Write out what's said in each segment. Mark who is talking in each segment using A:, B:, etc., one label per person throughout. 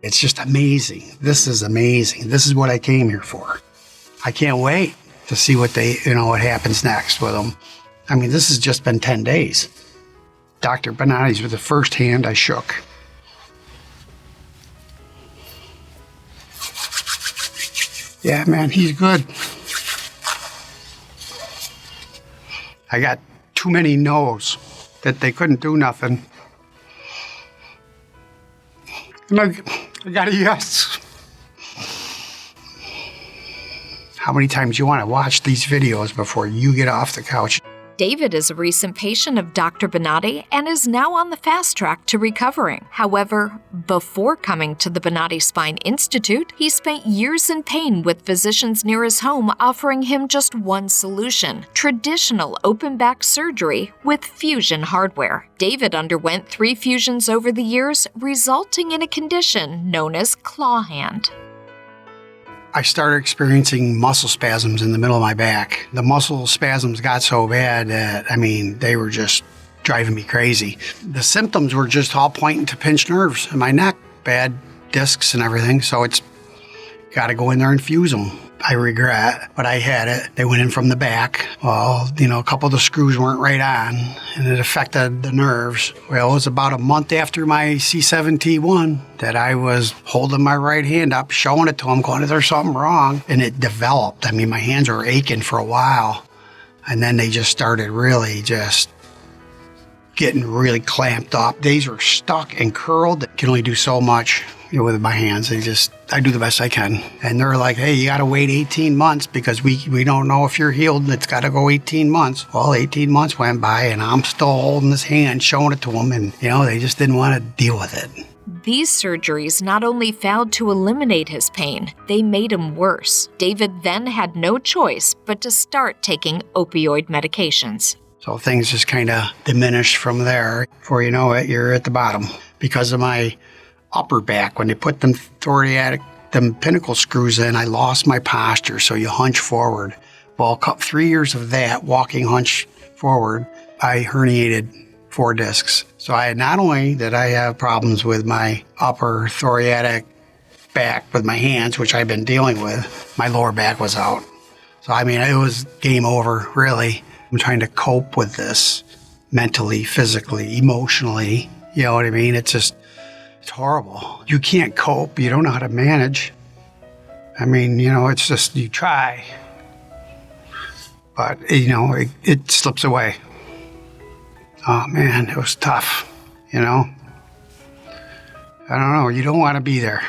A: It's just amazing. This is amazing. This is what I came here for. I can't wait to see what what happens next with them. I mean, this has just been 10 days. Dr. Bonati's was the first hand I shook. Yeah, man, he's good. I got too many no's that they couldn't do nothing. And I got a yes. How many times you want to watch these videos before you get off the couch?
B: David is a recent patient of Dr. Bonati and is now on the fast track to recovering. However, before coming to the Bonati Spine Institute, he spent years in pain with physicians near his home offering him just one solution: traditional open back surgery with fusion hardware. David underwent 3 fusions over the years, resulting in a condition known as claw hand.
A: I started experiencing muscle spasms in the middle of my back. The muscle spasms got so bad that, they were just driving me crazy. The symptoms were just all pointing to pinched nerves in my neck, bad discs and everything, so it's got to go in there and fuse them. I regret, but I had it. They went in from the back. Well, a couple of the screws weren't right on, and it affected the nerves. Well, it was about a month after my C7T1 that I was holding my right hand up, showing it to them, going, is there something wrong? And it developed. My hands were aching for a while, and then they just started really just getting really clamped up. These were stuck and curled. I can only do so much with my hands. I do the best I can. And they're like, hey, you got to wait 18 months because we don't know if you're healed. It's got to go 18 months. Well, 18 months went by and I'm still holding this hand, showing it to them. And, they just didn't want to deal with it.
B: These surgeries not only failed to eliminate his pain, they made him worse. David then had no choice but to start taking opioid medications.
A: So things just kind of diminished from there. Before you know it, you're at the bottom. Because of my upper back, when they put them pinnacle screws in, I lost my posture, so you hunch forward. Well, 3 years of that, walking hunch forward, I herniated 4 discs. So not only did I have problems with my upper thoracic back with my hands, which I've been dealing with, my lower back was out. So, it was game over, really. I'm trying to cope with this mentally, physically, emotionally. You know what I mean? It's horrible. You can't cope. You don't know how to manage. It's just, you try. But, it slips away. Oh, man, it was tough, I don't know. You don't want to be there,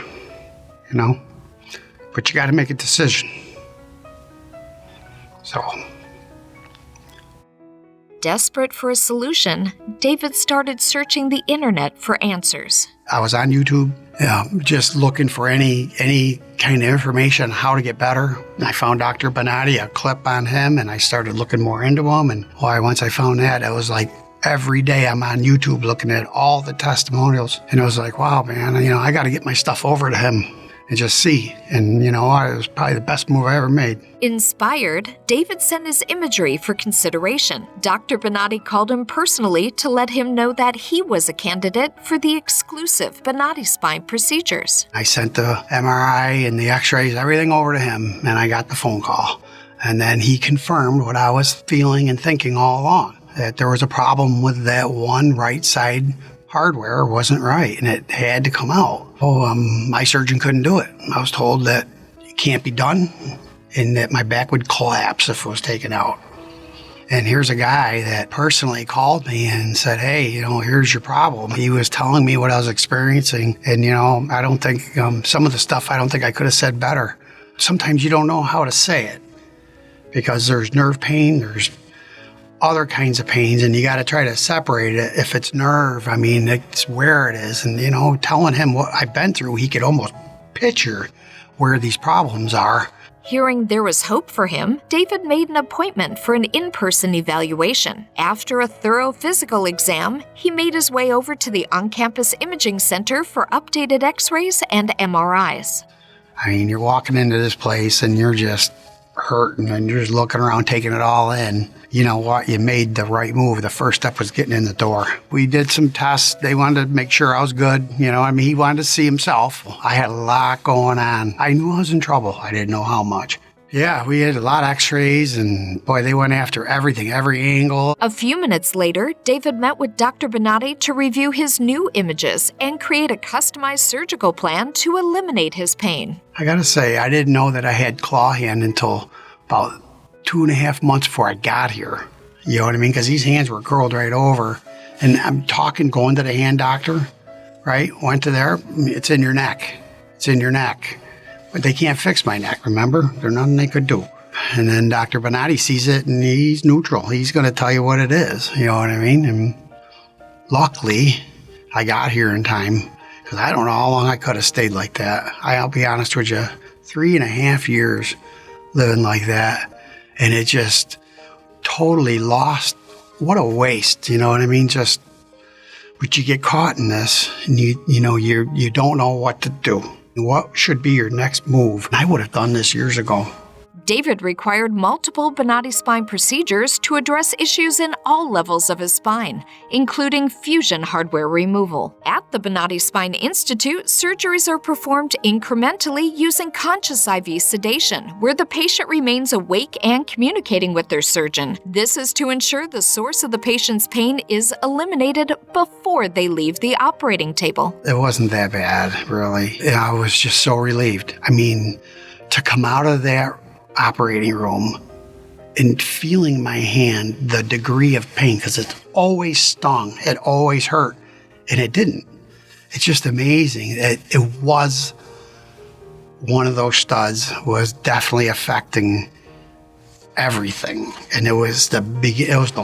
A: But you got to make a decision. So.
B: Desperate for a solution, David started searching the internet for answers.
A: I was on YouTube, just looking for any kind of information on how to get better. I found Dr. Bonati, a clip on him, and I started looking more into him. And once I found that, it was like every day I'm on YouTube looking at all the testimonials. And it was like, wow, man, I got to get my stuff over to him and just see. And, it was probably the best move I ever made.
B: Inspired, David sent his imagery for consideration. Dr. Bonati called him personally to let him know that he was a candidate for the exclusive Bonati Spine Procedures.
A: I sent the MRI and the x-rays, everything over to him, and I got the phone call. And then he confirmed what I was feeling and thinking all along, that there was a problem with that one right side hardware wasn't right, and it had to come out. My surgeon couldn't do it. I was told that it can't be done, and that my back would collapse if it was taken out. And here's a guy that personally called me and said, hey, here's your problem. He was telling me what I was experiencing, and, I don't think, some of the stuff I don't think I could have said better. Sometimes you don't know how to say it, because there's nerve pain, there's other kinds of pains, and you got to try to separate it. If it's nerve, it's where it is. And, telling him what I've been through, he could almost picture where these problems are.
B: Hearing there was hope for him, David made an appointment for an in-person evaluation. After a thorough physical exam, he made his way over to the on-campus imaging center for updated x-rays and MRIs.
A: You're walking into this place and you're just hurting and you're just looking around, taking it all in. You know what? You made the right move. The first step was getting in the door. We did some tests. They wanted to make sure I was good. He wanted to see himself. I had a lot going on. I knew I was in trouble. I didn't know how much. Yeah, we had a lot of x-rays, and boy, they went after everything, every angle.
B: A few minutes later, David met with Dr. Bonati to review his new images and create a customized surgical plan to eliminate his pain.
A: I gotta say, I didn't know that I had claw hand until about 2.5 months before I got here. You know what I mean? Because these hands were curled right over. And I'm going to the hand doctor, right? Went to there, it's in your neck. It's in your neck. But they can't fix my neck, remember? There's nothing they could do. And then Dr. Bonati sees it and he's neutral. He's going to tell you what it is, you know what I mean? And luckily, I got here in time because I don't know how long I could have stayed like that. I'll be honest with you, 3.5 years living like that. And it just totally lost. What a waste, you know what I mean? But you get caught in this and you don't know what to do. What should be your next move? I would have done this years ago.
B: David required multiple Bonati Spine procedures to address issues in all levels of his spine, including fusion hardware removal. At the Bonati Spine Institute, surgeries are performed incrementally using conscious IV sedation, where the patient remains awake and communicating with their surgeon. This is to ensure the source of the patient's pain is eliminated before they leave the operating table.
A: It wasn't that bad, really. I was just so relieved. I mean, to come out of that operating room and feeling my hand, the degree of pain, because it always stung, it always hurt, and it didn't. It's just amazing. It was one of those studs was definitely affecting everything, and it was the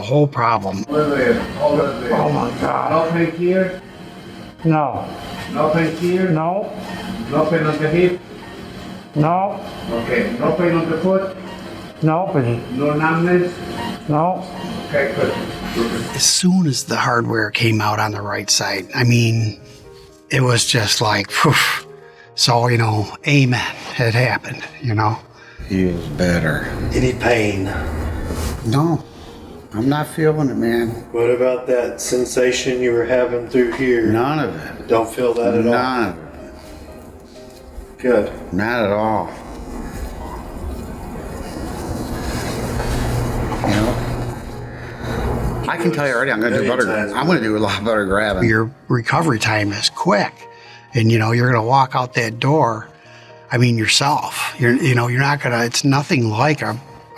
A: whole problem.
C: Oh my God.
D: No pain here?
C: No.
D: No pain here?
C: No.
D: No pain on the hip?
C: No.
D: Okay. No pain on the foot?
C: No.
D: No numbness?
C: No.
D: Okay, good.
A: As soon as the hardware came out on the right side, I mean, it was just like, phew. So, amen. It happened,
E: He is better.
F: Any pain?
E: No, I'm not feeling it, man.
F: What about that sensation you were having through here?
E: None of it.
F: Don't feel that at all?
E: None of it.
F: Good.
E: Not at all. I can tell you already, I'm going to do better. I'm going to do a lot better grabbing.
A: Your recovery time is quick, and you're going to walk out that door. I mean, yourself. You're not going to. It's nothing like a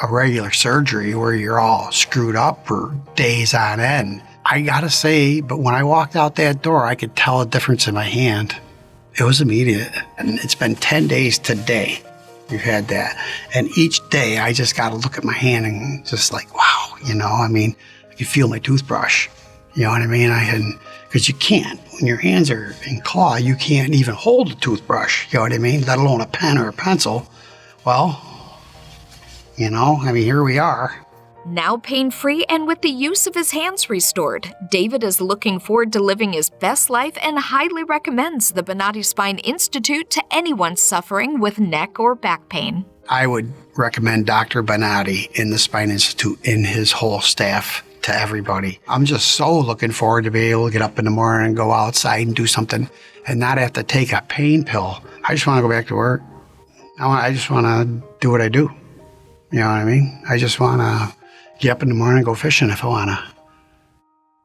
A: regular surgery where you're all screwed up for days on end. I gotta say, but when I walked out that door, I could tell a difference in my hand. It was immediate. And it's been 10 days today we've had that. And each day I just got to look at my hand and just like, wow, I can feel my toothbrush. You know what I mean? Because you can't. When your hands are in claw, you can't even hold a toothbrush. You know what I mean? Let alone a pen or a pencil. Well, here we are.
B: Now pain-free and with the use of his hands restored, David is looking forward to living his best life and highly recommends the Bonati Spine Institute to anyone suffering with neck or back pain.
A: I would recommend Dr. Bonati in the Spine Institute and his whole staff to everybody. I'm just so looking forward to be able to get up in the morning and go outside and do something and not have to take a pain pill. I just want to go back to work. I just want to do what I do. You know what I mean? I just want to get up in the morning and go fishing if I want to.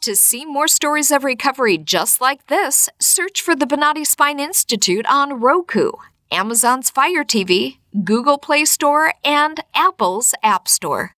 B: To see more stories of recovery just like this, search for the Bonati Spine Institute on Roku, Amazon's Fire TV, Google Play Store, and Apple's App Store.